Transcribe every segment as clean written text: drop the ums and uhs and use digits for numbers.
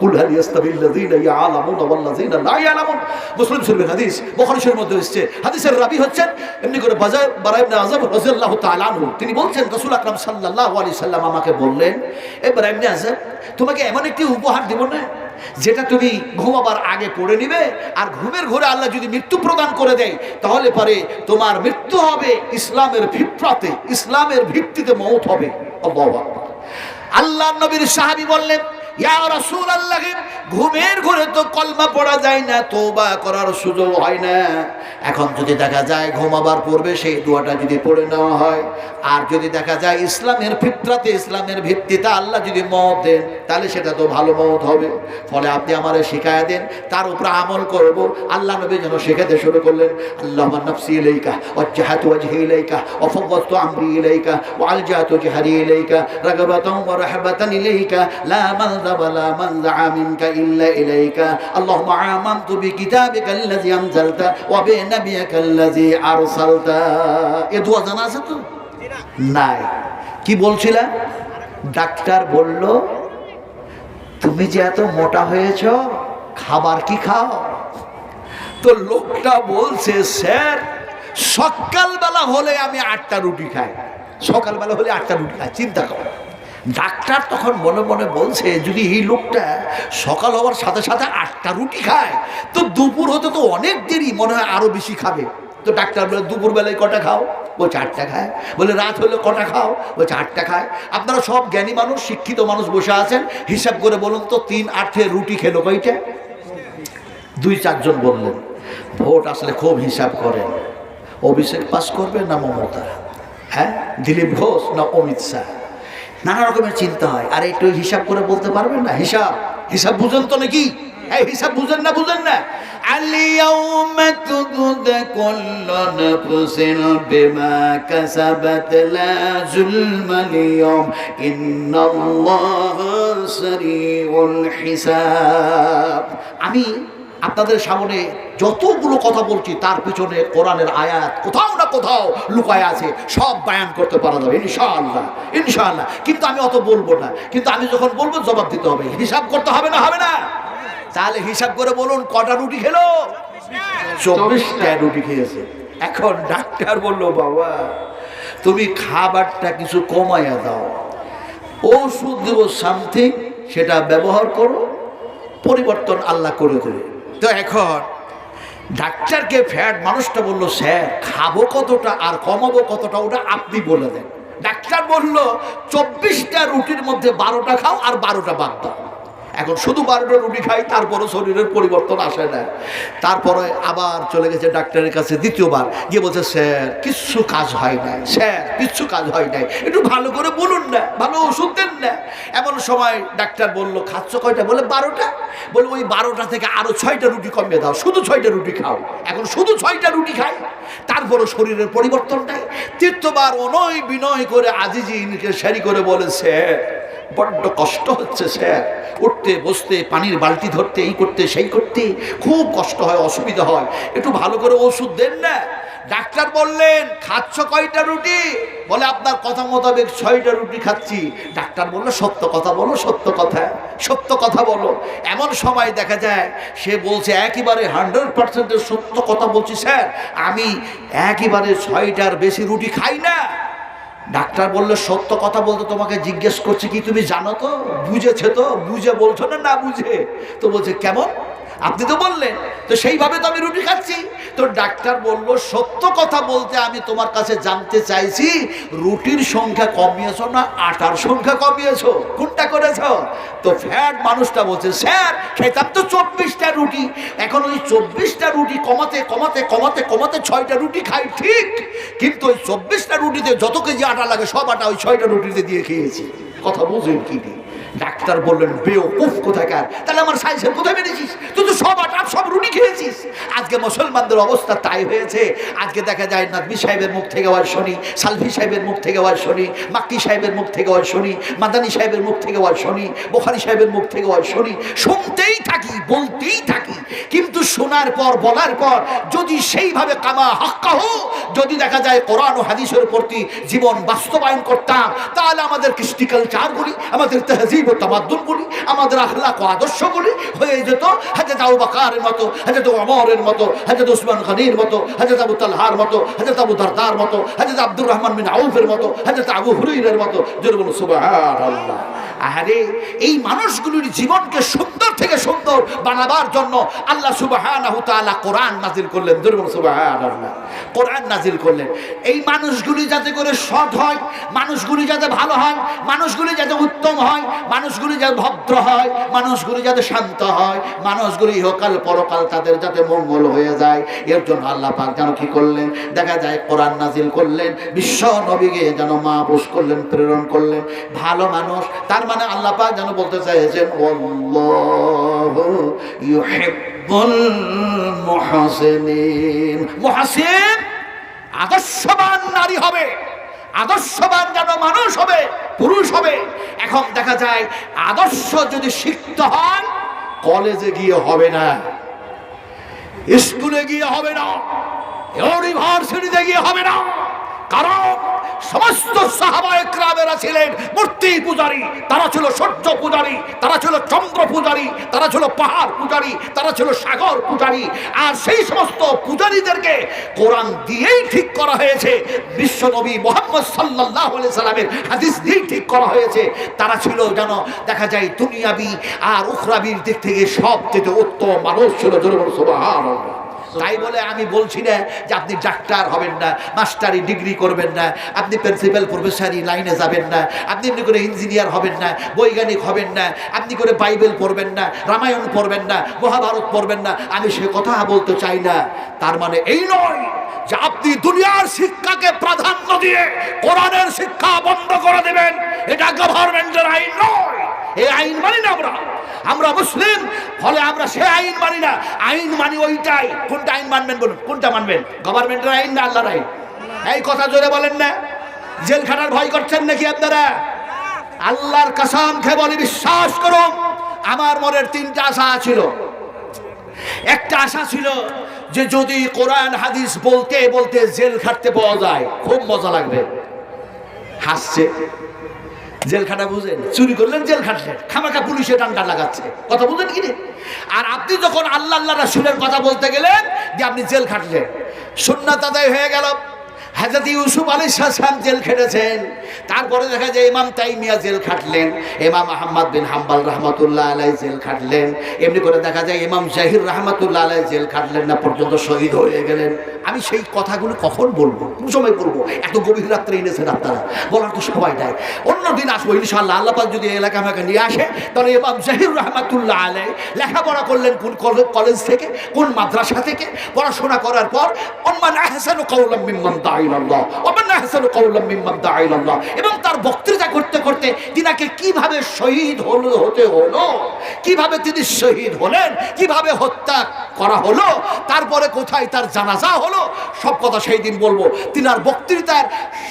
কুল হাল ইয়াস্তাবিল্লাযীনা ইয়ালামুনা ওয়াল্লাযীনা লা ইয়ালামুন। মুসলিম শরীফের হাদিস, বুখারী শরীফের মধ্যে এসেছে। হাদিসের রাবী হচ্ছেন এমনি করে বারা ইবনে আযব রাদিয়াল্লাহু তাআলা আনহু। তিনি বলছেন রাসূল আকরাম সাল্লাল্লাহু আলাইহি সাল্লাম আমাকে বললেন, এ বারা ইবনে আযব, তোমাকে এমন একটি উপহার দেব না যেটা তুমি ঘুমাবার আগে পড়ে নিবে, আর ঘুমের ঘরে আল্লাহ যদি মৃত্যু প্রদান করে দেয় তাহলে পরে তোমার মৃত্যু হবে ইসলামের ফিতরাতে, ইসলামের ভিত্তিতে মওত হবে। আল্লাহু আকবার। আল্লাহর নবীর সাহাবী বললেন, ইয়া রাসূলুল্লাহ, ঘুমের ঘরে তো কলমা পড়া যায় না, তওবা করার সুযোগ হয় না। এখন যদি দেখা যায় ঘুমাবার পূর্বে সেই দোয়াটা যদি পড়ে নেওয়া হয়, আর যদি দেখা যায় ইসলামের ফিতরাতে, ইসলামের ভিত্তিতে আল্লাহ যদি মওত দেন, তাহলে সেটা তো ভালো মওত হবে। ফলে আপনি আমারে শিখায়া দেন, তার উপর আমল করব। আল্লাহ নবী যেন শেখাতে শুরু করলেন, আল্লাহুম্মা নাফসি ইলাইকা ওয়াজহাতু ওয়াজহি ইলাইকা ওয়া ফাওয়াদতু আমরি ইলাইকা ওয়া আলজাতু জাহরি ইলাইকা রাগাবাতান ওয়া রাহবাতান ইলাইকা লা মালযা ওয়ালা মানযা মিনকা ইল্লা ইলাইকা আল্লাহুম্মা আমানতু বিকিতাবিকাল্লাযী আনজালতা ওয়া বিনাবিয়িকাল্লাযী আরসালতা। এই দোয়া জানা আছে তো? নাই। কি বলছিলা? ডাক্তার বলল, তুমি যে এত মোটা হয়েছ, খাবার কি খাও? তো লোকটা বলছে, স্যার সকালবেলা হলে আমি 8টা রুটি খাই, সকালবেলা হলে 8টা রুটি খাই। চিন্তা করো। ডাক্তার তখন মনে মনে বলছে, যদি এই লোকটা সকাল হওয়ার সাথে সাথে 8টা রুটি খায়, তো দুপুর হতে তো অনেক দেরি, মনে হয় আরো বেশি খাবে। তো ডাক্তার বলে, দুপুর বেলায় কটা খাও? বলছে 8টা খায়। বলে রাত হলে কটা খাও? বলছে 8টা খায়। আপনারা সব জ্ঞানী মানুষ, শিক্ষিত মানুষ বসে আছেন, হিসাব করে বলুন তো 3 8 রুটি খেলো কয়টা? 2-4 জন বললেন। ভোট আসলে খুব হিসাব করেন, অভিষেক পাস করবে না মমতা, হ্যাঁ দিলীপ ঘোষ না অমিত শাহ, নানা রকমের চিন্তা হয়। আর একটু হিসাব করে বলতে পারবেন না? হিসাব বুঝেন তো নাকি? এই হিসাব বুঝেন না? বুঝেন না? আল-ইয়াওমা তুজজা কুল্লু নাফসিন বিমা কাসাবাত লা যুলমা আল-ইয়াওম ইন্নাল্লাহা সারিউল হিসাব। আমি আপনাদের সামনে যতগুলো কথা বলছি, তার পিছনে কোরআনের আয়াত কোথাও না কোথাও লুকায় আছে, সব বয়ান করতে পারা যাবে ইনশাআল্লাহ, ইনশাআল্লাহ। কিন্তু আমি অত বলবো না, কিন্তু আমি যখন বলবো জবাব দিতে হবে, হিসাব করতে হবে না? হবে না? তাহলে হিসাব করে বলুন, কটা রুটি খেলো? 24টা রুটি খেয়েছে। এখন ডাক্তার বললো, বাবা তুমি খাবারটা কিছু কমাইয়া দাও, ওষুধ দেবো সামথিং, সেটা ব্যবহার করো, পরিবর্তন আল্লাহ করে দেবে। তো এখন ডাক্তারকে ফ্যাট মানুষটা বললো, স্যার খাবো কতটা আর কমাবো কতটা ওটা আপনি বলে দেন। ডাক্তার বলল, 24টা রুটির মধ্যে 12টা খাও আর 12টা বাদ দাও। এখন শুধু 12টা রুটি খাই, তারপরও শরীরের পরিবর্তন আসে না। তারপরে আবার চলে গেছে ডাক্তারের কাছে দ্বিতীয়বার, গিয়ে বলছে, স্যার কিচ্ছু কাজ হয় নাই, স্যার কিচ্ছু কাজ হয় নাই, একটু ভালো করে বলুন না, ভালো ওষুধ দেন না। এমন সময় ডাক্তার বলল, খাচ্ছ কয়টা? বলে 12টা। বলে ওই 12টা থেকে আরো 6টা রুটি কমিয়ে দাও, শুধু 6টা রুটি খাও। এখন শুধু 6টা রুটি খাই, তারপরও শরীরের পরিবর্তন নাই। তৃতীয়বার অনয় বিনয় করে আজিজিকে সারি করে বলে, স্যার বড্ড কষ্ট হচ্ছে স্যার, উঠতে বসতে, পানির বালতি ধরতে, এই করতে সেই করতে খুব কষ্ট হয়, অসুবিধা হয়, একটু ভালো করে ওষুধ দেন না। ডাক্তার বললেন, খাচ্ছ কয়টা রুটি? বলে আপনার কথা মোতাবেক 6টা রুটি খাচ্ছি। ডাক্তার বললো, সত্য কথা বলো, সত্য কথা, সত্য কথা বলো। এমন সময় দেখা যায় সে বলছে, একেবারে 100% সত্য কথা বলছি স্যার, আমি একেবারে 6টার বেশি রুটি খাই না। ডাক্তার বললো, সত্য কথা বলতে তোমাকে জিজ্ঞেস করছে কি তুমি জানো তো? বুঝেছে তো? বুঝে বলছো না, না বুঝে? তো বলছে, কেমন? আপনি তো বললেন, তো সেইভাবে তো আমি রুটি খাচ্ছি। তো ডাক্তার বলল, সত্য কথা বলতে আমি তোমার কাছে জানতে চাইছি, রুটির সংখ্যা কমিয়েছো না আটার সংখ্যা কমিয়েছো, কোনটা করেছো? তো ফ্যাট মানুষটা বলছে, স্যার খেতাম তো 24টা রুটি, এখন ওই 24টা রুটি কমাতে কমাতে কমাতে কমাতে 6টা রুটি খাই ঠিক, কিন্তু ওই 24টা রুটিতে যত কেজি আটা লাগে সব আটা ওই 6টা রুটিতে দিয়ে খেয়েছি। কথা বুঝেন কি? ডাক্তার বললেন, বেওকুফ কোথাকার, তাহলে আমার সাইজের কোথায় বেড়েছিস? তুই তো সব আটা সব রুটি খেয়েছিস। আজকে মুসলমানদের অবস্থা তাই হয়েছে। আজকে দেখা যায় নাদবি সাহেবের মুখ থেকে ওয়াজ শুনি, সালফি সাহেবের মুখ থেকে ওয়াজ শুনি, মাক্কি সাহেবের মুখ থেকে ওয়াজ শুনি, মাদানী সাহেবের মুখ থেকে ওয়াজ শুনি, বুখারী সাহেবের মুখ থেকে ওয়াজ শুনি, শুনতেই থাকি, বলতেই থাকি। কিন্তু শোনার পর, বলার পর যদি সেইভাবে কামা হাক্কাহু, যদি দেখা যায় কোরআন ও হাদিসের প্রতি জীবন বাস্তবায়ন করতাম, তাহলে আমাদের কৃষ্টি কালচারগুলি, আমাদের তাহজিব ও তামাদ্দুনগুলি, আমাদের আখলাক ও আদর্শগুলি হয়ে যেত হযরত আবু বকরের মতো, হযরত ওমরের মতো, হযরত উসমান গনির মতো, হযরত আবু তালহার মতো, হযরত আবু দারদার মতো, হযরত আব্দুর রহমান বিন আউফের মতো, হযরত আবু হুরায়রার মতো। জোরে বলুন সুবহানাল্লাহ। আরে এই মানুষগুলির জীবনকে সুন্দর থেকে সুন্দর বানাবার জন্য আল্লাহ সুবহানাহু তাআলা কোরআন নাযিল করলেন। জোরে বলুন সুবহানাল্লাহ। কোরআন নাযিল করলেন এই মানুষগুলি যাতে করে সৎ হয়, মানুষগুলি যাতে ভালো হয়, মানুষগুলি যাতে উত্তম হয়, মানুষগুলি যাতে ভদ্র হয়, মানুষগুলি যাতে শান্ত হয়, মানুষগুলি ইহকাল পরকাল তাদের যাতে মঙ্গল হয়ে যায়, এর জন্য আল্লাহ পাক যেন কি করলেন, দেখা যায় কোরআন নাযিল করলেন, বিশ্ব নবীকে যেন মাহফুজ করলেন, প্রেরণ করলেন। ভালো মানুষ তার মানে আল্লাহ পাক যেন বলতে চাইছেন আল্লাহু ইউহিব্বুল মুহসিনিন। মুহসিন আদর্শবান নারী হবে, আদর্শবান যেন মানুষ হবে, পুরুষ হবে। এখন দেখা যায় আদর্শ যদি শিখতে হয় কলেজে গিয়ে হবে না, স্কুলে গিয়ে হবে না, ইউনিভার্সিটিতে গিয়ে হবে না। কারণ সমস্ত সাহাবায়ে কেরামেরা ছিলেন মূর্তি পূজারী, তারা ছিল সূর্য পূজারী, তারা ছিল চন্দ্র পূজারী, তারা ছিল পাহাড় পূজারী, তারা ছিল সাগর পূজারী। আর সেই সমস্ত পূজারীদেরকে কোরআন দিয়েই ঠিক করা হয়েছে, বিশ্ব নবী মুহাম্মদ সাল্লাল্লাহু আলাইহি সাল্লামের হাদিস দিয়েই ঠিক করা হয়েছে। তারা ছিল যেন দেখা যায় দুনিয়াবি আর উখরাবির দিক থেকে সবচেয়ে উত্তম মানুষ ছিল। জোরে বলুন সুবহানাল্লাহ। তাই বলে আমি বলছি না যে আপনি ডাক্তার হবেন না, মাস্টারি ডিগ্রি করবেন না, আপনি প্রিন্সিপাল প্রফেসরি লাইনে যাবেন না, আপনি এমনি করে ইঞ্জিনিয়ার হবেন না, বৈজ্ঞানিক হবেন না, আপনি করে বাইবেল পড়বেন না, রামায়ণ পড়বেন না, মহাভারত পড়বেন না। আমি সে কথা বলতে চাই না। তার মানে এই নয় যে আপনি দুনিয়ার শিক্ষাকে প্রাধান্য দিয়ে কোরআনের শিক্ষা বন্ধ করে দেবেন। এটা গভর্নমেন্টের আইন নয়, এই আইন মানি না আমরা। আমরা মুসলিম ফলে আমরা সে আইন মানি না, আইন মানি ওইটাই। কোনটা আইন মানবেন বলুন, কোনটা মানবেন? গভর্নমেন্টের আইন না আল্লাহর আইন? এই কথা জোরে বলেন না। জেল খাটার ভয় করছেন নাকি আপনারা? আল্লাহর কসম খেয়ে বলি, বিশ্বাস করুন, আমার মনের তিনটা আশা ছিল। একটা আশা ছিল যে যদি কোরআন হাদিস বলতে বলতে জেল খাটতে পাওয়া যায় খুব মজা লাগবে। হাসছে, জেল খাটা বুঝেন? চুরি করলেন, জেল খাটলেন, খামাখা পুলিশে ডান্ডা লাগাচ্ছে, কথা বুঝেন কি? আর আপনি যখন আল্লাহ আল্লাহ রাসূলের কথা বলতে গেলেন যে আপনি জেল খাটলেন, সুন্নাত আদায় হয়ে গেল। হযরত ইউসুফ আলাইহিস সালাম জেল খেটেছেন, তারপরে দেখা যায় ইমাম তাইমিয়া জেল খাটলেন, ইমাম আহমদ বিন হাম্বল রাহমাতুল্লাহ আলাইহি জেল খাটলেন, এমনি করে দেখা যায় ইমাম জাহির রাহমাতুল্লাহ আলাইহি জেল খাটলেন না পর্যন্ত শহীদ হয়ে গেলেন। আমি সেই কথাগুলো কখন বলবো, কোন সময় বলবো? এত গভীর রাত্রে এনেছেন আপনারা, বলার তো সবাই নাই। অন্যদিন আসবো ইনশাআল্লাহ। আল্লাহ পাক যদি এলাকা আমাকে নিয়ে আসে, তাহলে ইমাম জাহির রাহমাতুল্লাহ আলাইহি লেখাপড়া করলেন কোন কলেজ থেকে, কোন মাদ্রাসা থেকে, পড়াশোনা করার পর মান আহসানু কাওলাম মিম্মান দাআ ইলাল্লাহ ওয়া মান আহসানু কাওলাম মিম্মান দাআ ইলাল্লাহ, এবং তার বক্তৃতা করতে করতে তিনাকে কিভাবে শহীদ হতে হলো, কিভাবে তিনি শহীদ হলেন, কিভাবে হত্যা করা হলো, তারপরে কোথায় তার জানাজা হলো, সব কথা সেই দিন বলবো। তিনার বক্তৃতার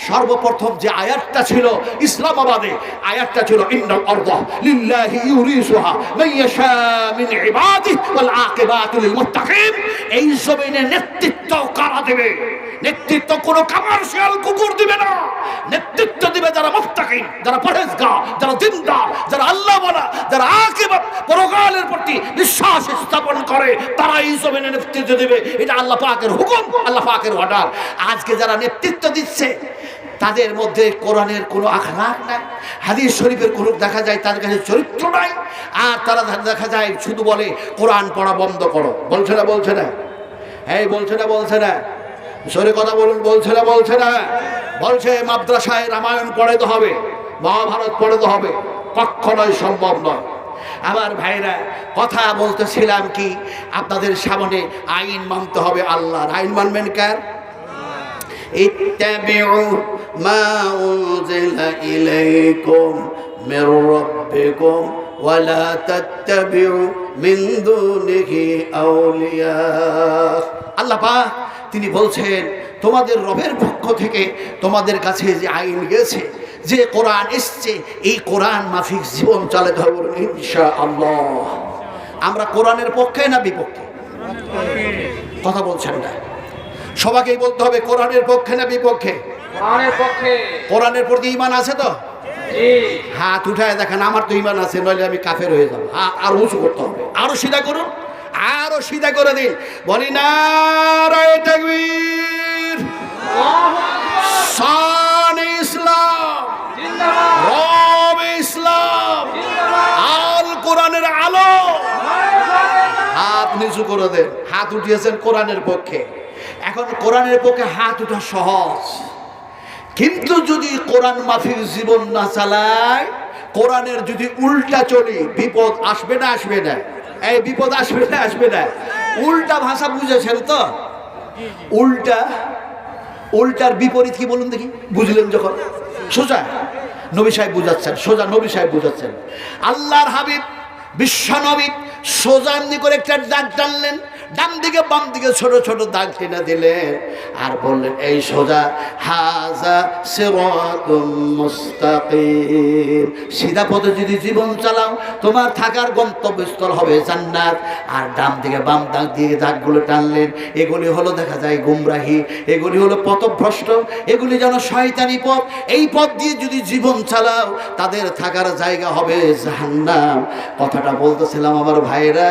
সর্বপ্রথম যে আয়াতটা ছিল ইসলামাবাদে, আয়াতটা ছিল ইন্নাল আরদা লিল্লাহি ইউরিসুহা মান ইয়াশা মিন ইবাদিহি ওয়াল আকিবাতু লিল মুত্তাকিন। এই জমিনে নেতৃত্ব কারা দেবে? নেতৃত্ব কোনো কমার্শিয়াল কুকুর দিবে না, নেতৃত্ব দিবে যারা মুত্তাকিন, যারা পরহেজগার, যারা দিনদার, যারা আল্লাহ ওয়ালা, যারা আকিবাত পরকালের প্রতি বিশ্বাস স্থাপন করে, তারা এই জমিনে নেতৃত্ব দেবে। এটা আল্লাহ পাকের হুকুম, আল্লাহ পাকের অর্ডার। আজকে যারা নেতৃত্ব দিচ্ছে তাদের মধ্যে কোরআনের কোনো আখলাক নাই, হাদিস শরীফের কোনো দেখা যায় তাদের কাছে চরিত্র নাই, আর তারা দেখা যায় শুধু বলে কোরআন পড়া বন্ধ করো। বলছে না? বলছে না? এই বলছে না? বলছে না? সরে কথা বলুন। বলছে না? বলছে না? বলছে মাদ্রাসায় রামায়ণ পড়াতে হবে, মহাভারত পড়াতে হবে। কখনোই সম্ভব নয়। আমার ভাইরা, কথা বলতেছিলাম কি, আপনাদের সামনে আইন মানতে হবে আল্লাহর। আইন মানবেন কার? ইত্তাবিউ মা উনজিলা ইলাইকুম মির রাব্বিকুম ولا تتبعوا من دونه أولياء আল্লাহ পাক তিনি বলছেন তোমাদের রবের পক্ষ থেকে তোমাদের কাছে যে আইন গেছে, যে কোরআন এসছে, এই কোরআন মাফিক জীবন চালাতে হবে ইনশাআল্লাহ। আমরা কোরআনের পক্ষে না বিপক্ষে? কথা বলছেন না, সবাইকেই বলতে হবে কোরআনের পক্ষে না বিপক্ষে? কোরআনের পক্ষে। কোরআনের প্রতি ঈমান আছে তো? হাত উঠায় দেখেন, আমার তো ঈমান আছে, নইলে আমি কাফের হয়ে যাবো। আর উঁচু করতে হবে, আরো সিধা করুন, আরো সিধা করে দিন, বলি নারায়ে তাকবীর, শান ইসলাম, রব ইসলাম, আল কোরআনের আলো। হাত নিচু করে দেন, হাত উঠিয়েছেন কোরআনের পক্ষে। এখন কোরআনের পক্ষে হাত উঠা সহজ, কিন্তু যদি কোরআন মাফিক জীবন না চালায়, কোরআনের যদি উল্টা চলি, বিপদ আসবে না আসবে না? এই বিপদ আসবে না আসবে না? উল্টা ভাষা বুঝেছেন তো? উল্টার বিপরীত কি বলুন দেখি, বুঝলেন যখন? সোজা নবী সাহেব বুঝাচ্ছেন, সোজা নবী সাহেব বুঝাচ্ছেন। আল্লাহর হাবিব বিশ্ব নবী সোজা এমনি করে একটা দাগ টানলেন, ডান দিকে বাম দিকে ছোট ছোট দাগ টেনে দিলেন, আর বললেন এই সোজা, হাযা সিরাতুম মুস্তাকিম। সিধা পথে যদি জীবন চালাও, তোমার থাকার গন্তব্যস্থল হবে জান্নাত। আর ডান দিকে বাম দাগ দিয়ে দাগগুলো টানলেন, এগুলি হলো দেখা যায় গুমরাহি, এগুলি হলো পথভ্রষ্ট, এগুলি যেন শয়তানি পথ। এই পথ দিয়ে যদি জীবন চালাও, তাদের থাকার জায়গা হবে জাহান্নাম। কথাটা বলতেছিলাম আমার ভাইরা,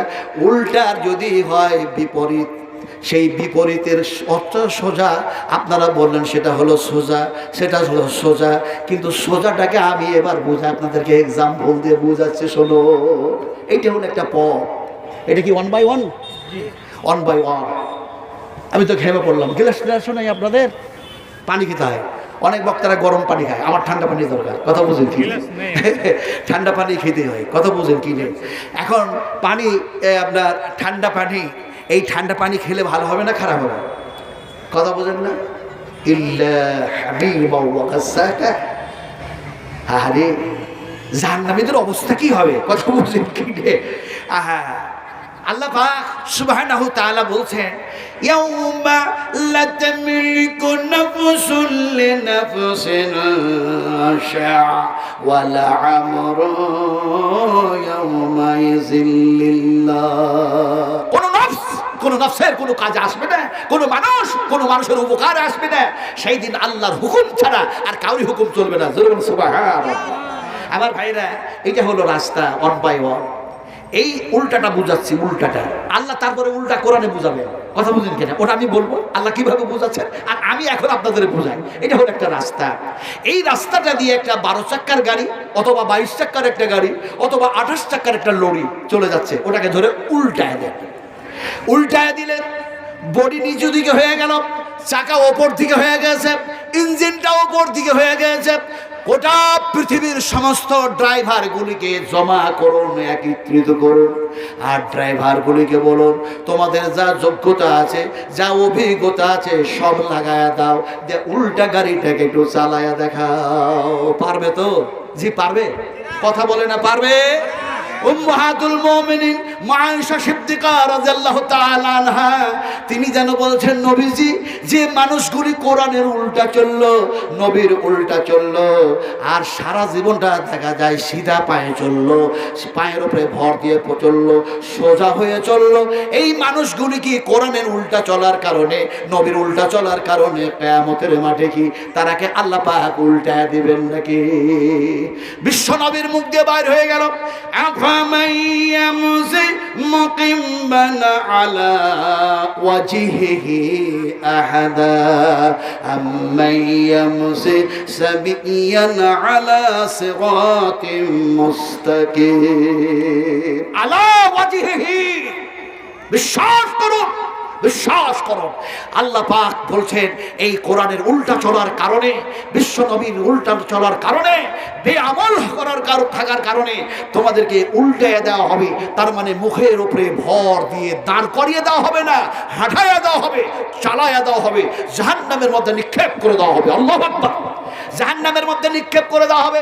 উল্টার যদি হয় বিপরীত, সেই বিপরীতের অর্থ সোজা। আপনারা বললেন সেটা হলো সোজা, সেটা হলো সোজা, কিন্তু সোজাটাকে আমি এবার বুঝাই, আপনাদেরকে এক্সাম্পল দিয়ে বুঝাচ্ছি। শোনো, এইটা হলো একটা পথ, এটা কি 1 by 1? 1 by 1। আমি তো ঘেমে পড়লাম, গ্লাস নাই আপনাদের? পানি খেতে হয়, অনেক বক্তারা গরম পানি খায়, আমার ঠান্ডা পানি দরকার। কথা বুঝেন কি? ঠান্ডা পানি খেতে হয়, কথা বুঝেন কি নেই? এখন পানি আপনার ঠান্ডা পানি, এই ঠান্ডা পানি খেলে ভালো হবে না খারাপ হবে? কথা বোঝেন না? ইল্লা হাবিবাও ওয়া গাসাকা। আরে জাহান্নামীদের অবস্থা কি হবে? কথা বুঝেন কি নেই? আহা, আল্লাহ পাক সুবহানাহু তাআলা বলছেন, ইয়াউমা লা তামলিকু নাফসুন লিনাফসিন শা'a ওয়া লা আমরু ইয়াউমা ইযিল্লিল্লাহ। কোন নফসের কোনো কাজ আসবে না, কোনো মানুষের উপকার আসবে না। সেই দিন আল্লাহর হুকুম ছাড়া আর কাউরি হুকুম চলবে না। জোরে বলুন সুবহানাল্লাহ। আমার ভাইরা, এটা হলো রাস্তা 1 by 1। এই উল্টাটা বুঝাচ্ছি, উল্টাটা আল্লাহ তারপরে উল্টা কোরআনে বুঝাবেন। কথা বুঝেন কিনা? ওটা আমি বলবো আল্লাহ কিভাবে বুঝাচ্ছেন, আর আমি এখন আপনাদের বুঝাই। এটা হলো একটা রাস্তা, এই রাস্তাটা দিয়ে একটা 12 চাক্কার গাড়ি অথবা 22 চাক্কার একটা গাড়ি অথবা 28 চাক্কার একটা লরি চলে যাচ্ছে, ওটাকে ধরে উল্টায় দেন। উল্টায় দিলেন, বডি নিচু দিকে হয়ে গেল, চাকা ওপর দিকে হয়ে গেছে, ইঞ্জিনটা ওপর দিকে হয়ে গেছে। গোটা পৃথিবীর সমস্ত ড্রাইভারগুলিকে জমা করুন, একত্রিত করুন, আর ড্রাইভারগুলিকে বলুন তোমাদের যা যোগ্যতা আছে, যা অভিজ্ঞতা আছে সব লাগায়া দাও, যে উল্টা গাড়িটাকে একটু চালায়া দেখাও। পারবে তো? জি পারবে। কথা বলে না পারবে? উম্মাহাতুল মুমিনিন মা আয়েশা সিদ্দিকা রাদিয়াল্লাহু তাআলা আনহা তিনি যেন বলছেন, নবীজি যে মানুষগুলি কোরআনের উল্টা চললো, নবীর উল্টা চললো, আর সারা জীবনটা দেখা যায় সিধা পায়ে চললো, পায়ের উপরে ভর দিয়ে চললো, সোজা হয়ে চললো, এই মানুষগুলি কি কোরআনের উল্টা চলার কারণে, নবীর উল্টা চলার কারণে কিয়ামতের মাঠে কি তারাকে আল্লাহ পাক উল্টায় দিবেন নাকি? বিশ্ব নবীর মুখ দিয়ে বাইর হয়ে গেল, أفمن يمشي مقيما على وجهه أحدا أمن يمشي سويا على صراط مستقيم على وجهه। বিশ্বাস করুন, বিশ্বাস করুন। আল্লাহ পাক বলছেন এই কোরআনের উল্টা চলার কারণে, বিশ্ব নবীর উল্টা চলার কারণে, বেআমল করার থাকার কারণে তোমাদেরকে উল্টাইয়া দেওয়া হবে। তার মানে মুখের উপরে ভর দিয়ে দাঁড় করিয়ে দেওয়া হবে না, হাঁটাইয়া দেওয়া হবে, চালাইয়া দেওয়া হবে, জাহান্নামের মধ্যে নিক্ষেপ করে দেওয়া হবে। আল্লাহু আকবার। জাহান্নামের মধ্যে নিক্ষেপ করে দেওয়া হবে।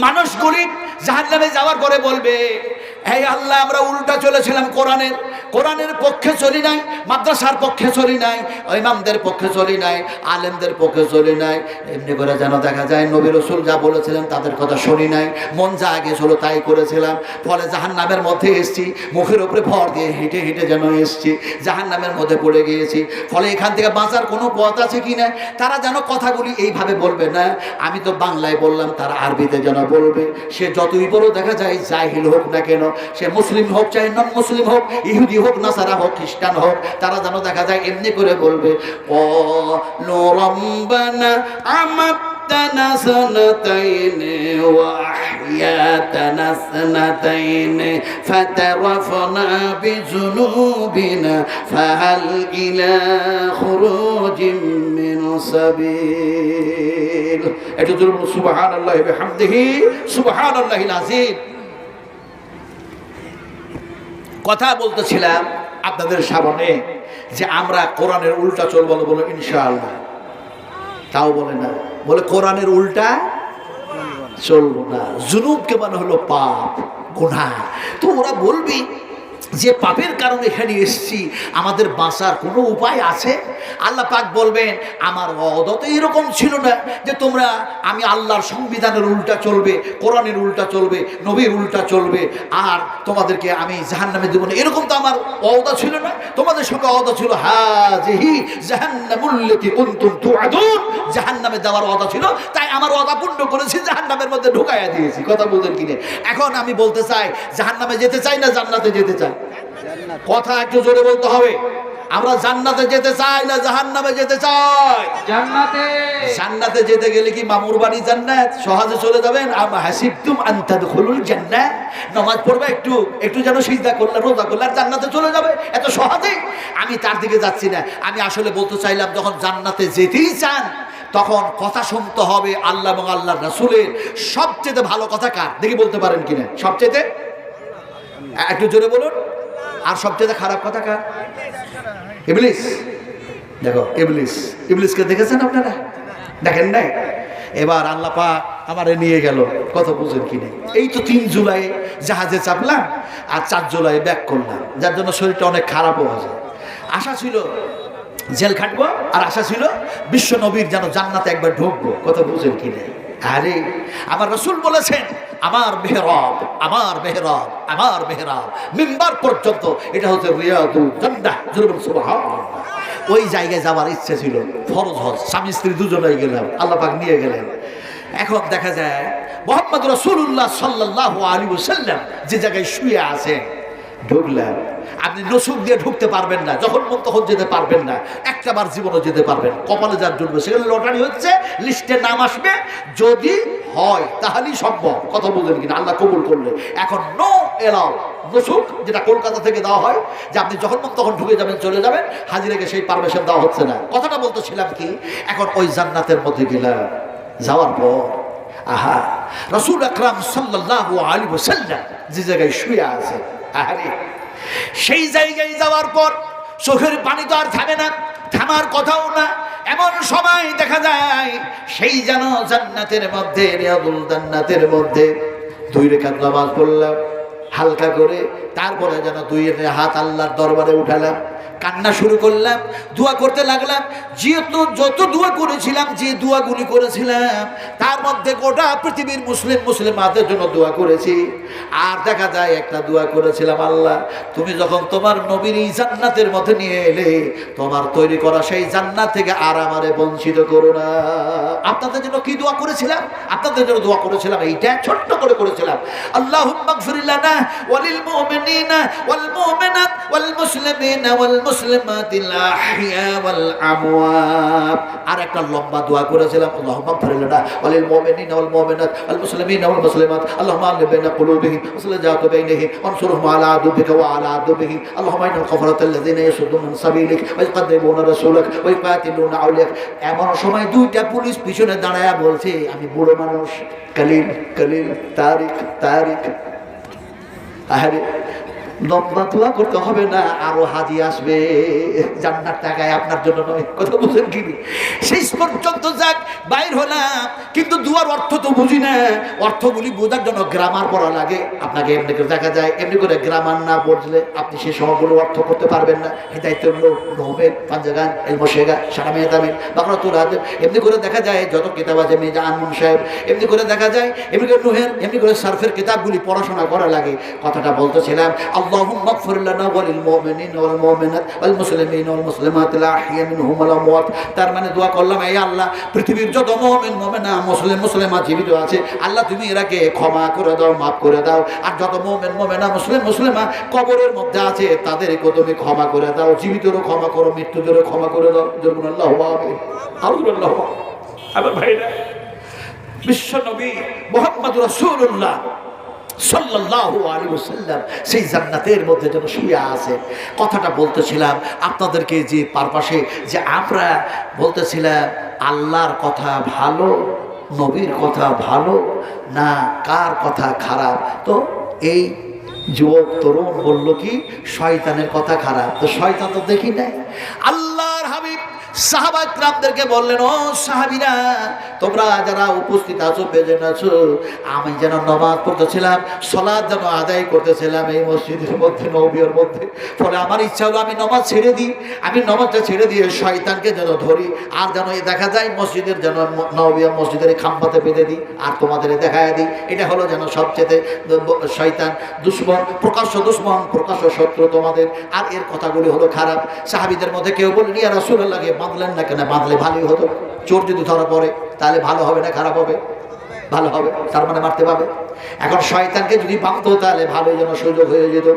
মানুষগুলি জাহান্নামে যাওয়ার পরে বলবে, হে আল্লাহ, আমরা উল্টা চলেছিলাম, কোরআনের পক্ষে চলি নাই, মাদ্রাসার পক্ষে চলি নাই, ইমামদের পক্ষে চলি নাই, আলেমদের পক্ষে চলি নাই। এমনি করে যেন দেখা যায় নবী রাসূল যা বলেছিলেন তাদের কথা শুনি নাই, মন যা গেছিল তাই করেছিলাম। ফলে জাহান্নামের মধ্যে এসেছি, মুখের উপরে ভর দিয়ে হেঁটে হেঁটে যেন এসেছি, জাহান্নামের মধ্যে পড়ে গিয়েছি। ফলে এখান থেকে বাঁচার কোনো পথ আছে কি না? তারা যেন কথাগুলি এইভাবে বলবে না, আমি তো বাংলায় বললাম, তারা আরবিতে যেন বলবে। সে যতই বড় দেখা যায় জাহিল হোক না কেন, সে মুসলিম হোক চাই নন মুসলিম হোক, ইহুদি হোক, নাসারা হোক, খ্রিস্টান হোক, তারা যেন দেখা যায় এমনি করে বলবে, ক্বালু রাব্বানা আমাত্তানা সানাতাইনি ওয়া আহইয়াতানা সানাতাইনি ফাতারাফনা বিযুনুবিনা ফাহাল ইলা খুরুজিম মিন সাবিল। এটা জোরে বলুন সুবহানাল্লাহি ওয়া বিহামদিহি সুবহানাল্লাহিল আযীম। কথা বলতেছিলাম আপনাদের সামনে যে আমরা কোরআনের উল্টা চলবো, বলো ইনশাআল্লাহ। তাও বলে না, বলে কোরআনের উল্টা চলবো না। জুনুবকে মানে হলো পাপ, গুনাহ। তো ওরা বলবি যে পাপের কারণে এখানে এসেছি, আমাদের বাঁচার কোনো উপায় আছে? আল্লাহ পাক বলবেন, আমার ওয়াদা তো এরকম ছিল না যে তোমরা আমি আল্লাহর সংবিধানের উল্টা চলবে, কোরআনের উল্টা চলবে, নবীর উল্টা চলবে, আর তোমাদেরকে আমি জাহান্নামে দেব না। এরকম তো আমার ওয়াদা ছিল না। তোমাদের সঙ্গে ওয়াদা ছিল হাযিহি জাহান্নামুল্লাতী কুনতুম তুআদুন, জাহান্নামে দেওয়ার ওয়াদা ছিল, তাই আমার ওয়াদা পূর্ণ করেছি, জাহান্নামের মধ্যে ঢুকাইয়া দিয়েছি। কথা বুঝেন কিনে? এখন আমি বলতে চাই, জাহান্নামে যেতে চাই না জান্নাতে যেতে চাই? কথা একটু জোরে বলতে হবে। আমরা জান্নাতে যেতে চাই না জাহান্নামে যেতে চাই? জান্নাতে। জান্নাতে যেতে গেলে কি মামুর বাড়ি জান্নাত সহজে চলে যাবেন? আম হাসিবতুম আন তাদখুলুল জান্নাহ, নামাজ পড়বে, একটু যেন সিজদা করলে, রোজা করলে আর জান্নাতে চলে যাবে এত সহজে? আমি তার দিকে যাচ্ছি না। আমি আসলে বলতে চাইলাম, যখন জান্নাতে যেতেই চান তখন কথা শুনতে হবে আল্লাহ এবং আল্লাহর রাসূলের। সবচেয়ে ভালো কথা কার দেখি বলতে পারেন কিনা? সবচেয়ে একটু জোরে বলুন। আর সবচেয়ে খারাপ কথা কার? ইবলিস। দেখো ইবলিসকে দেখেছেন আপনারা? দেখেন নাই? এবার আল্লাহ পাক আমারে নিয়ে গেল, কত বুঝেন কি নেই। এই তো 3 জুলাই জাহাজে চাপলাম আর 4 জুলাই ব্যাক করলাম, যার জন্য শরীরটা অনেক খারাপও হয়েছে। আশা ছিল জেল খাটবো, আর আশা ছিল বিশ্ব নবীর যেন জান্নাতে একবার ঢুকবো, কত বুঝেন কি নেই। আরে আমার রাসূল বলেছেন, আমার মেহরাব, আমার মেহরাব, আমার মেহরাব, মিম্বার পর্যন্ত এটা হচ্ছে রিয়াদুল জান্নাহ। সুবহানাল্লাহ। ওই জায়গায় যাওয়ার ইচ্ছে ছিল, ফরজ হজ, স্বামী স্ত্রী দুজনেই গেলাম, আল্লাহ পাক নিয়ে গেলেন। এখন দেখা যায় মুহাম্মদ রাসূলুল্লাহ সাল্লাল্লাহু আলাইহি ওয়াসাল্লাম যে জায়গায় শুয়ে আছেন, ঢুকলাম। আপনি নসুক দিয়ে ঢুকতে পারবেন না, যখন মন তখন যেতে পারবেন না, একটাবার জীবনও যেতে পারবেন। কপালে যার জুটবে সেখানে লটারি হচ্ছে, লিস্টে নাম আসবে, যদি হয় তাহলেই সম্ভব। কথা বললেন কিনা? আল্লাহ কবুল করলে। এখন নো এলাও নসুক, যেটা কলকাতা থেকে দেওয়া হয়, যে আপনি যখন মন তখন ঢুকে যাবেন, চলে যাবেন, হাজিরাকে সেই পারমিশন দেওয়া হচ্ছে না। কথাটা বলতেছিলাম কি, এখন ওই জান্নাতের মধ্যে গেলাম, যাওয়ার পর আহা, রাসূল আকরাম সাল্লাল্লাহু আলাইহি ওয়াসাল্লাম যে জায়গায় শুয়ে আছে, আরে সেই জায়গায় যাওয়ার পর চোখের পানি তো আর থামে না, থামার কথাও না। এমন সময় দেখা যায় সেই যেন জান্নাতের মধ্যে, রিয়াদুল জান্নাতের মধ্যে 2 রাকাত নামাজ পড়লাম হালকা করে, তারপরে যেন 2 হাত আল্লাহর দরবারে উঠালাম, কান্না শুরু করলাম, দোয়া করতে লাগলাম। যেহেতু যত দোয়া করেছিলাম, যে দোয়াগুলি করেছিলাম, তার মধ্যে গোটা পৃথিবীর মুসলিমাদের জন্য দোয়া করেছি। আর দেখা যায় একটা দোয়া করেছিলাম, আল্লাহ তুমি যখন তোমার নবীর এই জান্নাতের মধ্যে নিয়ে এলে, তোমার তৈরি করা সেই জান্নাত থেকে আর আমারে বঞ্চিত করো না। আপনাদের জন্য কি দোয়া করেছিলাম? আপনাদের জন্য দোয়া করেছিলাম এইটা, ছোট্ট করে করেছিলাম, আল্লাহুম্মা গফির লানা ওয়ালিল মুমিনিনা ওয়াল মুমিনাত ওয়াল মুসলিমিনা ওয়াল মুসলিমাতিল আহইয়া ওয়াল আমওয়াত। আর একটা লম্বা দোয়া করেছিলাম, আল্লাহুম্মা গফির লানা ওয়ালিল মুমিনিনা ওয়াল মুমিনাত ওয়াল মুসলিমিনা ওয়াল মুসলিমাত আল্লাহুম্মা আলিফ বাইনা কুলুবিহিম ওয়াসলাজাতু বাইনাহিম ওয়ানসুরহুম আলা আদুবিকা ওয়া আলা আদুবিহিম আল্লাহুম্মা ইন্নাল কাফারাতাল্লাযিনা ইয়াসুদ্দুনা আন সাবিলিক ওয়া ইয়াকদিমুনা রাসূলাক ওয়া ইয়াকাতিলুনা আউলিয়াক। এমন সময় 2টা পুলিশ পিছনে দাঁড়ায়া বলছে, আমি বুড়ো মানুষ, কলিল কলিল, তারিক তারিক। আরে লম্বা দোয়া করতে হবে না, আরো হাজি আসবে। জান্নাত টাকায় আপনার জন্য নয়, কথা বুঝেন কি? শেষ পর্যন্ত যাক বাইর হলাম, কিন্তু দুয়ার অর্থ তো বুঝি না। অর্থগুলি বোঝার জন্য গ্রামার পড়া লাগে। আপনাকে এমনি করে দেখা যায়, এমনি করে গ্রামার না পড়লে আপনি সেই সবগুলো অর্থ করতে পারবেন না। হেদায়ত নোবেল পাঞ্জাগান এলমশেগা সারা মেহতামিন বাকরাতুল হাদিস, এমনি করে দেখা যায় যত কিতাব আছে মির্জা আনমুন সাহেব, এমনি করে দেখা যায়, এমনি করে নুহের, এমনি করে সার্ফের কিতাবগুলি পড়াশোনা করা লাগে। কথাটা বলতেছিলাম, আল্লাহুম্মা গফির লানা ওয়া লিল মুমিনিনা ওয়াল মুমিনাত ওয়াল মুসলিমিনা ওয়াল মুসলিমাতিল আহইয়া মিনহুম ওয়াল আমওয়াত। তার মানে দোয়া করলাম, হে আল্লাহ, পৃথিবীর যত মুমিন মুমিনা মুসলিম মুসলিমা জীবিত আছে, আল্লাহ তুমি এরাকে ক্ষমা করে দাও, মাফ করে দাও। আর যত মুমিন মুমিনা মুসলিম মুসলিমা কবরের মধ্যে আছে, তাদেরকে তুমি ক্ষমা করে দাও, জীবিতরও ক্ষমা করো, মৃত্যুদেরও ক্ষমা করে দাও। জরুন আল্লাহু আমিন। আল্লাহু আমার ভাইরা, বিশ্ব নবী মুহাম্মদুর রাসূলুল্লাহ সাল্লাল্লাহু আলাইহি ওয়াসাল্লাম সেই জান্নাতের মধ্যে যেন শুয়ে আছে। কথাটা বলতেছিলাম আপনাদেরকে, যে পারপাশে যে আমরা বলতেছিলাম আল্লাহর কথা ভালো, নবীর কথা ভালো না কার কথা খারাপ। তো এই যুবক তরুণ বলল কি শয়তানের কথা খারাপ। তো শয়তান তো দেখি নাই। আল্লাহর হাবিব সাহাবা কিরামদেরকে বললেন, ও সাহাবীরা, তোমরা যারা উপস্থিত আছো, বেজেন আছো, আমি যেন নামাজ পড়তেছিলাম, সালাত যেন আদায় করতেছিলাম এই মসজিদের মধ্যে, নবীর মধ্যে। ফলে আমার ইচ্ছা হলো আমি নামাজ ছেড়ে দিই, আমি নামাজটা ছেড়ে দিয়ে শয়তানকে যেন ধরি, আর যেন দেখা যায় মসজিদের যেন নবী মসজিদের খাম্বাতে বেঁধে দিই, আর তোমাদের দেখায় দিই। এটা হলো যেন সবচেয়ে শয়তান দুশ্মন, প্রকাশ্য দুশ্মন, প্রকাশ্য শত্রু তোমাদের। আর এর কথাগুলি হলো খারাপ। সাহাবীদের মধ্যে কেউ বললেন, ইয়া রাসূলুল্লাহ, বাঁধলেন না কেন? বাঁধলে ভালোই হতো। চোর যদি ধরা পড়ে তাহলে ভালো হবে না খারাপ হবে? ভালো হবে, তার মানে মারতে পাবে। এখন শয়তানকে যদি বাঁধতো তাহলে ভালোই যেন সুযোগ হয়ে যেত।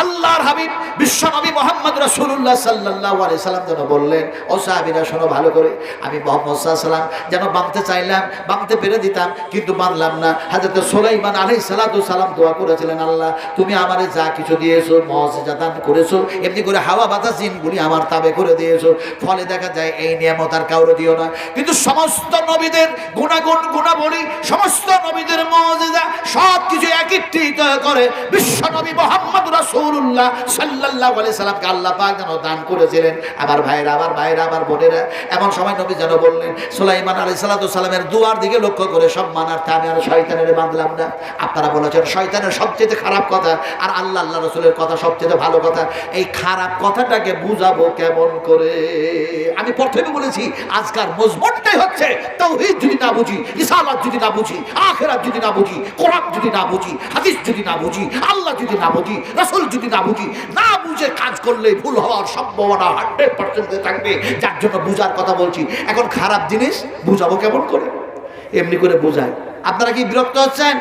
আল্লাহর হাবিব বিশ্বনবী মুহাম্মদ রাসূলুল্লাহ সাল্লাল্লাহু আলাইহি সাল্লাম যেন বললেন, ও সাহাবীরা শোনো ভালো করে, আমি মুহাম্মদ সাল্লাল্লাহু আলাইহি সাল্লাম যেন বাঁধতে চাইলাম, বাঁধতে পেরে দিতাম, কিন্তু বাঁধলাম না। হযরত সুলাইমান আলাইহিস সালাতু সালাম দোয়া করেছিলেন, আল্লাহ তুমি আমারে যা কিছু দিয়েছো, মুআজিজা দান করেছো, এমনি করে হাওয়া বাতাস জিনগুলি আমার তাবে করে দিয়েছো। ফলে দেখা যায় এই নিয়ামত আর কাউরে দিও না। কিন্তু সমস্ত নবীদের গুণাগুণ গুণাবলী, সমস্ত নবীদের মুআজিজা সবকিছু একত্রিত করে বিশ্বনবী মুহাম্মদ রাসূলুল্লাহ সাল্লাল্লাহু আলাইহি সাল্লামকে আল্লাহ পাক যেন দান করেছিলেন। আমার ভাইরা, আমার ভাইরা, আমার বোনেরা, এমন সময় নবী যেন বললেন, সুলাইমান আলাইহিস সালাতু সালামের দুয়ার দিকে লক্ষ্য করে সম্মানার্থে আমি আর শয়তানের বাঁধলাম না। আপনারা বলেছেন শয়তানের সবচেয়ে খারাপ কথা আর আল্লাহ রাসূলের কথা সবচেয়ে ভালো কথা। এই খারাপ কথাটাকে বুঝাবো কেমন করে? আমি প্রথমে বলেছি আজকাল মজমুনটাই হচ্ছে তাওহীদ যদি না বুঝি, রিসালাত যদি না বুঝি, আখিরাত যদি না বুঝি, কোরআন যদি না বুঝি, হাদিস যদি না বুঝি, আল্লাহ যদি না বুঝি, রাসূল যদি না বুঝি, না বুঝে কাজ করলে ভুল হওয়ার সম্ভাবনা 100% থাকবে। যার জন্য বুঝার কথা বলছি। এখন খারাপ জিনিস বুঝাবো কেমন করে? এমনি করে বুঝাই। আপনারা কি বিরক্ত হচ্ছেন?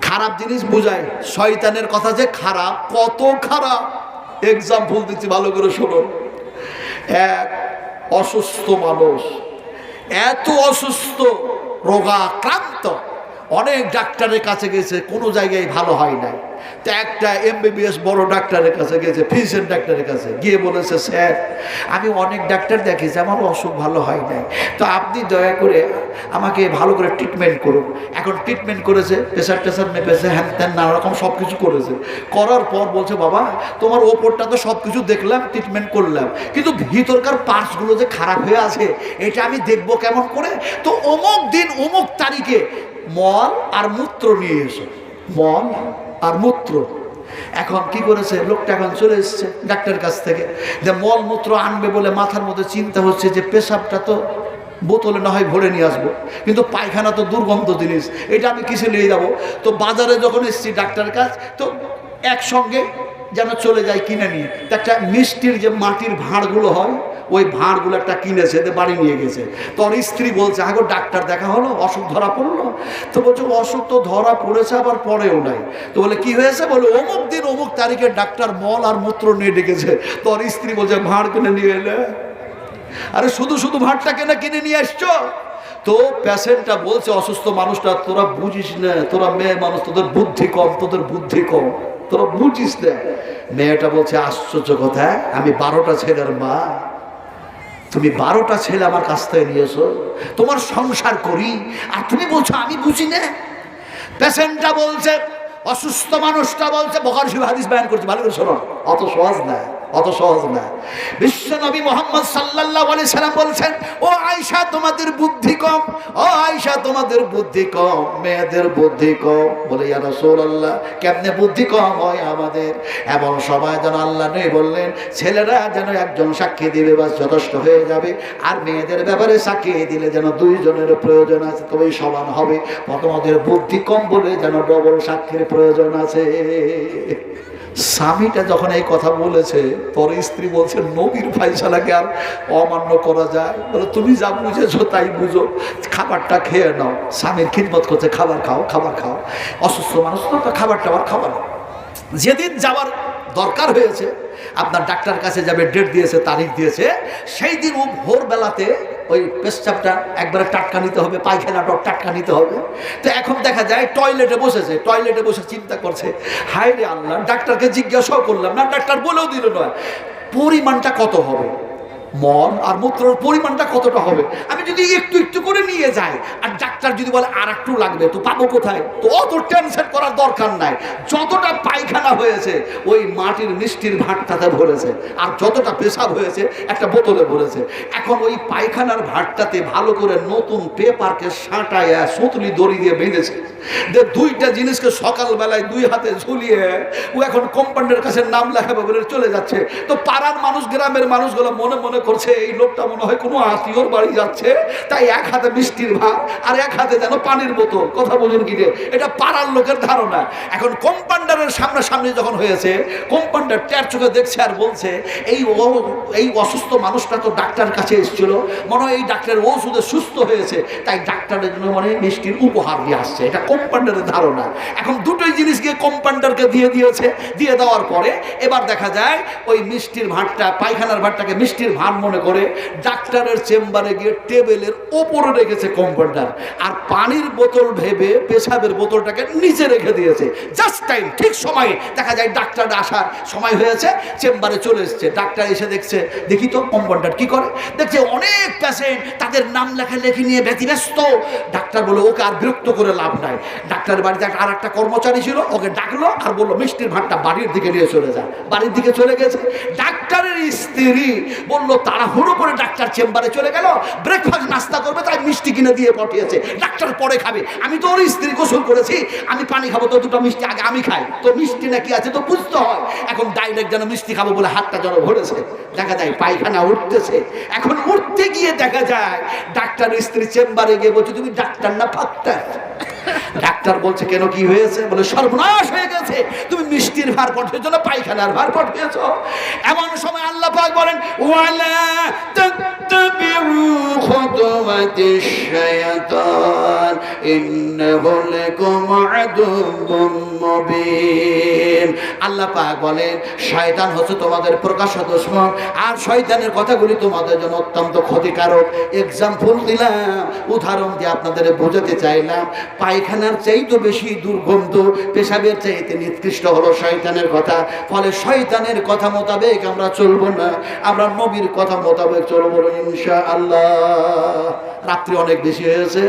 খারাপ জিনিস বুঝাই। শয়তানের কথা যে খারাপ, কত খারাপ। এক্সাম্পল দিচ্ছি, ভালো করে শুনুন। এক অসুস্থ মানুষ, এত অসুস্থ, রোগাক্রান্ত, অনেক ডাক্তারের কাছে গেছে, কোনো জায়গায় ভালো হয় নাই। তো একটা MBBS বড় ডাক্তারের কাছে গেছে, ফিজিশিয়ান ডাক্তারের কাছে গিয়ে বলেছে, স্যার আমি অনেক ডাক্তার দেখেছি, আমার অসুখ ভালো হয় নাই, তো আপনি দয়া করে আমাকে ভালো করে ট্রিটমেন্ট করুন। এখন ট্রিটমেন্ট করেছে, প্রেশার টেশার মেপেছে, হ্যান ত্যান নানা রকম সব কিছু করেছে। করার পর বলছে, বাবা তোমার ওপরটা তো সব কিছু দেখলাম, ট্রিটমেন্ট করলাম, কিন্তু ভিতরকার পার্টসগুলো যে খারাপ হয়ে আছে এটা আমি দেখবো কেমন করে? তো অমুক দিন অমুক তারিখে মল আর মূত্র নিয়ে এসো, মল আর মূত্র। এখন কি করেছে লোকটা, এখন চলে এসছে ডাক্তারের কাছ থেকে, যে মল মূত্র আনবে বলে মাথার মধ্যে চিন্তা হচ্ছে যে পেশাবটা তো বোতলে না হয় ভরে নিয়ে আসবো, কিন্তু পায়খানা তো দুর্গন্ধ জিনিস, এটা আমি কিসে নিয়ে যাবো? তো বাজারে যখন এসছি ডাক্তারের কাছ, তো একসঙ্গে যেন চলে যায় কিনে নিয়ে। তো একটা মিষ্টির যে মাটির ভাঁড়গুলো হয়, ওই ভাঁড়গুলো একটা কিনেছে, বাড়ি নিয়ে গেছে। তো ওর স্ত্রী বলছে, আগো ডাক্তার দেখা হলো, অসুখ ধরা পড়লো? তো বলছে অসুখ তো ধরা পড়েছে, আবার পরেও নাই। তো বলে কি হয়েছে? বলে অমুক দিন অমুক তারিখে ডাক্তার মল আর মূত্র নিয়ে ডেকেছে। তো ওর স্ত্রী বলছে, ভাঁড় কিনে নিয়ে এলে? আরে শুধু শুধু ভাঁড়টা কিনে নিয়ে আসছো? তো পেশেন্টটা বলছে, অসুস্থ মানুষটা, তোরা বুঝিস না, তোরা মেয়ে মানুষ, তোদের বুদ্ধি কম, তোদের বুদ্ধি কম, তোরা বুঝিস না। মেয়েটা বলছে, আশ্চর্য কথা, আমি 12টা ছেলের মা, তুমি 12টা ছেলে আমার কাছ থেকে নিয়েছো, তোমার সংসার করি, আর তুমি বলছো আমি বুঝি না? পেশেন্টটা বলছে, অসুস্থ মানুষটা বলছে, বুখারী শরীফ হাদিস বয়ান করছে, ভালো করে শোনো, অত সহজ না, অত সহজ না। বিশ্ব নবী মুহাম্মদ সাল্লাল্লাহু আলাইহি সাল্লাম বলছেন, ও আয়েশা তোমাদের বুদ্ধি কম, ও আয়েশা তোমাদের বুদ্ধি কম, মেয়েদের বুদ্ধি কম। বলে ইয়া রাসূলুল্লাহ, কেমনে বুদ্ধি কম হয় আমাদের? এমন সময় যেন আল্লাহ নবী বললেন, ছেলেরা যেন একজন সাক্ষী দিবে বাস যথেষ্ট হয়ে যাবে, আর মেয়েদের ব্যাপারে সাক্ষী দিলে যেন দুইজনের প্রয়োজন আছে, তবেই সমান হবে। তোমাদের বুদ্ধি কম বলে যেন ডবল সাক্ষীর প্রয়োজন আছে। স্বামীটা যখন এই কথা বলেছে, তোর স্ত্রী বলছে, নবীর ফায়সালাকে আর অমান্য করা যায়? বলে তুমি যা বুঝেছো তাই বুঝো, খাবারটা খেয়ে নাও। স্বামীর খিদমত করছে, খাবার খাও, খাবার খাও। অসুস্থ মানুষ তো খাবার টাবার খাবার। যেদিন যাওয়ার দরকার হয়েছে, আপনার ডাক্তার কাছে যাবে, ডেট দিয়েছে, তারিখ দিয়েছে, সেই দিন ও ভোরবেলাতে ওই পেশাবটা একবারে টাটকা নিতে হবে, পায়খানাটা টাটকা নিতে হবে। তো এখন দেখা যায় টয়লেটে বসেছে, টয়লেটে বসে চিন্তা করছে, হায় রে আল্লাহ, ডাক্তারকে জিজ্ঞাসাও করলাম না, ডাক্তার বলেও দিল না পরিমাণটা কত হবে, মল আর মূত্রের পরিমাণটা কতটা হবে। আমি যদি একটু একটু করে নিয়ে যাই, আর ডাক্তার যদি বলে আর একটু লাগবে, তো পাবো কোথায়? তো অত টেনশন করার দরকার নাই। যতটা পায়খানা হয়েছে ওই মাটির মিষ্টির ভাঁটটাতে ভরেছে, আর যতটা পেশাব হয়েছে একটা বোতলে ভরেছে। এখন ওই পায়খানার ভাঁটটাতে ভালো করে নতুন পেপারকে সাঁটায় সুতলি দড়ি দিয়ে বেঁধেছে। দুইটা জিনিসকে সকালবেলায় দুই হাতে ঝুলিয়ে ও এখন কোম্পানির কাছে নাম লেখাবে বলে চলে যাচ্ছে। তো পাড়ার মানুষ, গ্রামের মানুষগুলো মনে মনে করছে, এই লোকটা মনে হয় কোনো আত্মীয়র বাড়ি যাচ্ছে, তাই এক হাতে মিষ্টির ভাত আর এক হাতে যেন পানির বোতল। কথা বলুন কি রে, এটা পাড়ার লোকের ধারণা। এখন কম্পাউন্ডারের সামনাসামনি যখন হয়েছে, কম্পাউন্ডার ট্যার চোখে দেখছে আর বলছে, এই অসুস্থ মানুষটা তো ডাক্তার কাছে এসেছিল, মনে হয় এই ডাক্তারের ওষুধে সুস্থ হয়েছে, তাই ডাক্তারের জন্য মানে মিষ্টির উপহার দিয়ে আসছে। এটা কম্পাউন্ডারের ধারণা। এখন দুটোই জিনিস গিয়ে কম্পাউন্ডারকে দিয়ে দিয়েছে। দিয়ে দেওয়ার পরে এবার দেখা যায় ওই মিষ্টির ভাঁটটা, পায়খানার ভাঁটটাকে মিষ্টির ভাঁট মনে করে ডাক্তারের চেম্বারে গিয়ে টেবিলের ওপরে রেখেছে কম্পাউন্ডার, আর পানির বোতল ভেবে পেশাবের বোতলটাকে নিচে রেখে দিয়েছে। জাস্ট টাইম, ঠিক সময়ে দেখা যায় ডাক্তার আসার সময় হয়েছে, চেম্বারে চলে এসছে। ডাক্তার এসে দেখছে, দেখি তো কম্পাউন্ডার কি করে। দেখছে অনেক পেশেন্ট, তাদের নাম লেখালেখি নিয়ে ব্যতিব্যস্ত। ডাক্তার বলে, ওকে আর বিরক্ত করে লাভ নাই। ডাক্তারের বাড়িতে আর একটা কর্মচারী ছিল, ওকে ডাকলো আর বললো, মিষ্টির ভাঁটটা বাড়ির দিকে নিয়ে চলে যা। বাড়ির দিকে চলে গেছে। ডাক্তারের স্ত্রী বললো, তাড়াহুড়ো করে ডাক্তার চেম্বারে চলে গেল, ব্রেকফাস্ট নাস্তা করবে, তাই মিষ্টি কিনে দিয়ে পাঠিয়েছে। ডাক্তার পরে খাবে, আমি তো ওর স্ত্রী গোসল করেছি, আমি পানি খাবো, তো দুটো মিষ্টি আগে আমি খাই, তো মিষ্টি নাকি আছে তো বুঝতে হয়। এখন ডাইরেক্ট যেন মিষ্টি খাবো বলে হাতটা যেন ভরেছে। দেখা যায় পায়খানা উঠতেছে। এখন উঠতে গিয়ে দেখা যায় ডাক্তার স্ত্রী চেম্বারে গিয়ে বলছে, তুমি ডাক্তার না ফাক্তার? ডাক্তার বলছে, কেন কি হয়েছে? বলে, সর্বনাশ হয়ে গেছে, তুমি মিষ্টির ভার পাঠিয়েছো না পায়খানার ভার পাঠিয়েছ। এমন সময় আল্লাহ পাক বলেন, ওয়ালা তাত্তাবিউ খুতুওয়াতিশ শায়াতান ইন্নাহু লাকুম আদুউম মুবিন। আল্লাহ পাক বলেন, শয়তান হচ্ছে তোমাদের প্রকাশ্য দুশমন, আর শয়তানের কথাগুলি তোমাদের জন্য অত্যন্ত ক্ষতিকারক। এক্সাম্পল দিলাম, উদাহরণ দিয়ে আপনাদের বোঝাতে চাইলাম। পায়খানার চাইতে বেশি দুর্গন্ধ, পেশাবের চাইতে নিকৃষ্ট হলো শয়তানের কথা। ফলে শয়তানের কথা মোতাবেক আমরা চলবো না, আমরা নবীর কথা মোতাবেক চলবো ইনশাআল্লাহ। রাত্রি অনেক বেশি হয়েছে।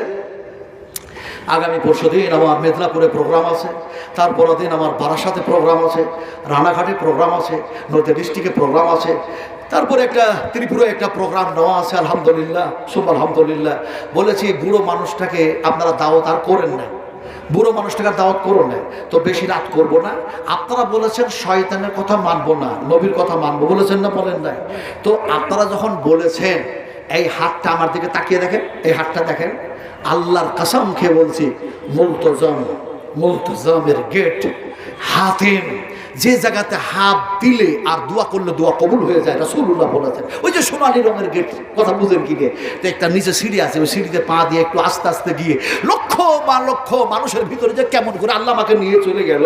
আগামী পরশুদিন আমার মেদিনীপুরে প্রোগ্রাম আছে, তারপরের দিন আমার বারাসাতে প্রোগ্রাম আছে, রানাঘাটে প্রোগ্রাম আছে, নদিয়া ডিস্ট্রিক্টে প্রোগ্রাম আছে, তারপরে একটা ত্রিপুরা একটা প্রোগ্রাম নেওয়া আছে। আলহামদুলিল্লাহ, শুভ আলহামদুলিল্লাহ। বলেছি বুড়ো মানুষটাকে আপনারা দাওয়াত আর করেন না, বুড়ো মানুষটাকে দাওয়াত করো না, তো বেশি রাত করবো না। আপনারা বলেছেন শয়তানের কথা মানবো না, নবীর কথা মানবো, বলেছেন না? বলেন নাই? তো আপনারা যখন বলেছেন, এই হাতটা আমার দিকে তাকিয়ে দেখেন, এই হাতটা দেখেন, আল্লাহর কসম খেয়ে বলছি, মুলতজমের গেট হাতিম, যে জায়গাতে হাত দিলে আর দোয়া করলে দোয়া কবুল হয়ে যায়, রাসূলুল্লাহ বলেছেন। ওই যে সোনালী রঙের গেট, কথা বুঝেন কি? তো একটা নিচে সিঁড়ি আছে, ওই সিঁড়িতে পা দিয়ে একটু আস্তে আস্তে গিয়ে লক্ষ মানুষের ভিতরে যে কেমন করে আল্লাহ আমাকে নিয়ে চলে গেল।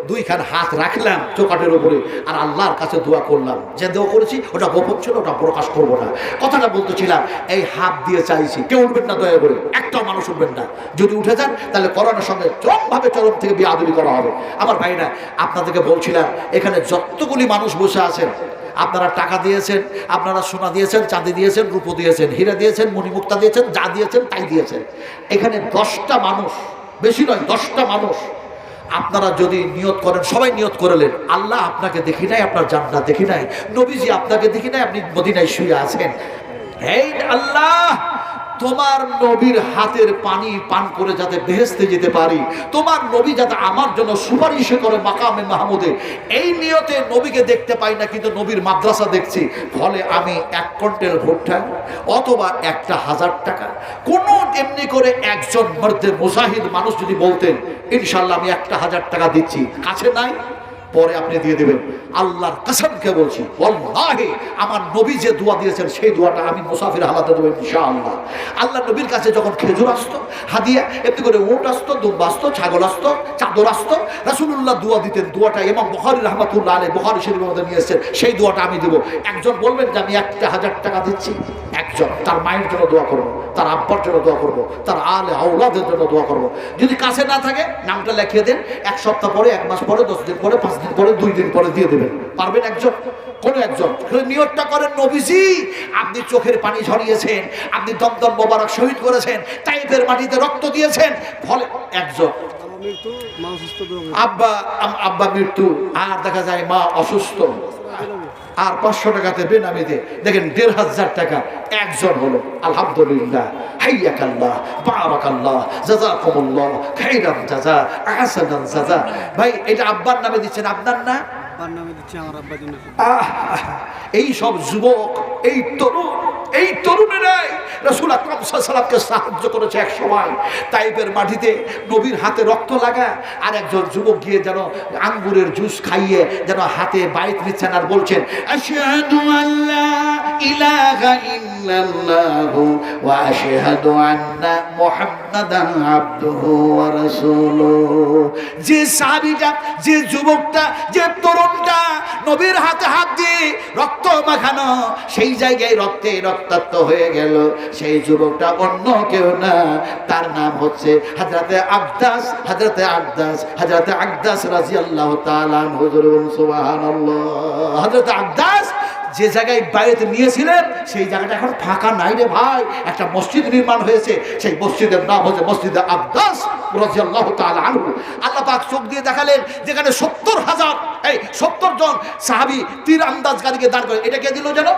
দুইখান হাত রাখলাম চৌকাটের উপরে, আর আল্লাহর কাছে দোয়া করলাম। যে দোয়া করেছি ওটা গোপন ছিল, ওটা প্রকাশ করবো না। কথাটা বলতেছিলাম, এই হাত দিয়ে চাইছি, কেউ উঠবেন না দয়া করে, একটাও মানুষ উঠবেন না। যদি উঠে যান তাহলে করোনার সঙ্গে চরম থেকে বেয়াদবি করা হবে। আমার ভাইরা, আপনাদেরকে বলছিলাম, এখানে যতগুলি মানুষ বসে আছেন, আপনারা টাকা দিয়েছেন, আপনারা সোনা দিয়েছেন, চাঁদি দিয়েছেন, রূপো দিয়েছেন, হীরা দিয়েছেন, মণিমুক্তা দিয়েছেন, যা দিয়েছেন তাই দিয়েছেন। এখানে 10টা মানুষ, বেশি নয়, 10টা মানুষ আপনারা যদি নিয়ত করেন, সবাই নিয়ত করলেন, আল্লাহ আপনাকে দেখি নাই, আপনার জান্নাত দেখি নাই, নবীজি আপনাকে দেখি নাই, আপনি মদিনায় শুয়ে আছেন, এই আল্লাহ তোমার নবীর হাতের পানি পান করে যাতে বেহেশতে যেতে পারি, তোমার নবী যাতে আমার জন্য সুপারিশ করে মাকামে মাহমুদে, এই নিয়তে নবীকে দেখতে পাই না, কিন্তু নবীর মাদ্রাসা দেখছি, ফলে আমি 1 কুইন্টাল ভুট্টা অথবা 1000 টাকা, কোনো এমনি করে একজন মর্দে মুজাহিদ মানুষ যদি বলতেন ইনশাল্লাহ আমি 1000 টাকা দিচ্ছি, কাছে নাই, পরে আপনি দিয়ে দেবেন, আল্লাহর কসমকে বলছি, ওয়াল্লাহি আমার নবী যে দোয়া দিয়েছেন সেই দোয়াটা আমি মুসাফির হালাতে দেব ইনশাআল্লাহ। আল্লাহ নবীর কাছে যখন খেজুর আসতো হাদিয়া, এমনি করে উট আসতো, দুম্বা আসতো, ছাগল আসতো, চাদর আসতো, রাসূলুল্লাহ দোয়া দিতেন, দোয়াটা ইমাম বুখারী রাহমাতুল্লাহ আলাইহি বুখারী শরীফের মধ্যে নিয়ে এসেছেন, সেই দোয়াটা আমি দেব। একজন বলবেন যে আমি 1000 টাকা দিচ্ছি, একজন তার মায়ের জন্য দোয়া করব, তার আব্বার জন্য দোয়া করব, তার আলে আওলাদের জন্য দোয়া করব। যদি কাছে না থাকে নামটা লিখিয়ে দেন, 1 সপ্তাহ পরে, 1 মাস পরে, 10 দিন পরে, 5 দিন পরে, 2 দিন পরে দিয়ে দেবেন। পারবেন একজন? কোন একজন? নিয়তটা করেন নবীজি আপনি চোখের পানি ঝরিয়েছেন, আপনি দমদম মোবারক শহীদ করেছেন, তাইফের মাটিতে রক্ত দিয়েছেন, ফলে একজন আব্বা মৃত্যু, আর দেখা যায় মা অসুস্থ, আর 500 টাকাতে বেনামিতে দেখেন 1500 টাকা, একজন হলো, আলহামদুলিল্লাহ, হাইয়াকাল্লাহ, বারাকাল্লাহ, জাযাকুমুল্লাহ খাইরান জাযা, আহসানান জাযা। ভাই এটা আব্বার নামে দিচ্ছেন, আপনার না? আব্বার নামে দিচ্ছি, আমার আব্বার জন্য। এই সব যুবক, এই তরুণেরাই রাসূল আকরাম সাল্লাল্লাহু আলাইহি ওয়াসাল্লামকে সাহায্য করেছে এক সময়। তাইফের মাটিতে নবীর হাতে রক্ত লাগা, আর একজন যুবক গিয়ে যেন আঙ্গুরের জুস খাইয়ে যেন হাতে বাইত নিচ্ছেন আর বলছেন আশহাদু আল্লা ইলাহা ইল্লাল্লাহু ওয়া আশহাদু আন্না মুহাম্মাদান আবদুহু ওয়া রাসূলুহু। যে সাহাবীটা, যে যুবকটা, যে তরুণটা নবীর হাতে হাত দিয়ে রক্ত মাখানো, সেই জায়গায় রক্তে রক্তাক্ত হয়ে গেল, সেই যুবকটা অন্য কেউ না, তার নাম হচ্ছে হযরতে আকদাস, হযরতে আকদাস রাদিয়াল্লাহু তাআলা আনহু। সুবহানাল্লাহ। হযরতে আকদাস যে জায়গায় বায়াত নিয়েছিলেন সেই জায়গাটা এখন ফাঁকা নাই রে ভাই, একটা মসজিদ নির্মাণ হয়েছে, সেই মসজিদের নাম হচ্ছে মসজিদে আকদাস রাদিয়াল্লাহু তাআলা আনহু। আল্লাহ পাক চোখ দিয়ে দেখালেন যেখানে 70 জন সাহাবী তীর আন্দাজকারীকে দাঁড় করে, এটা কে দিল জানো?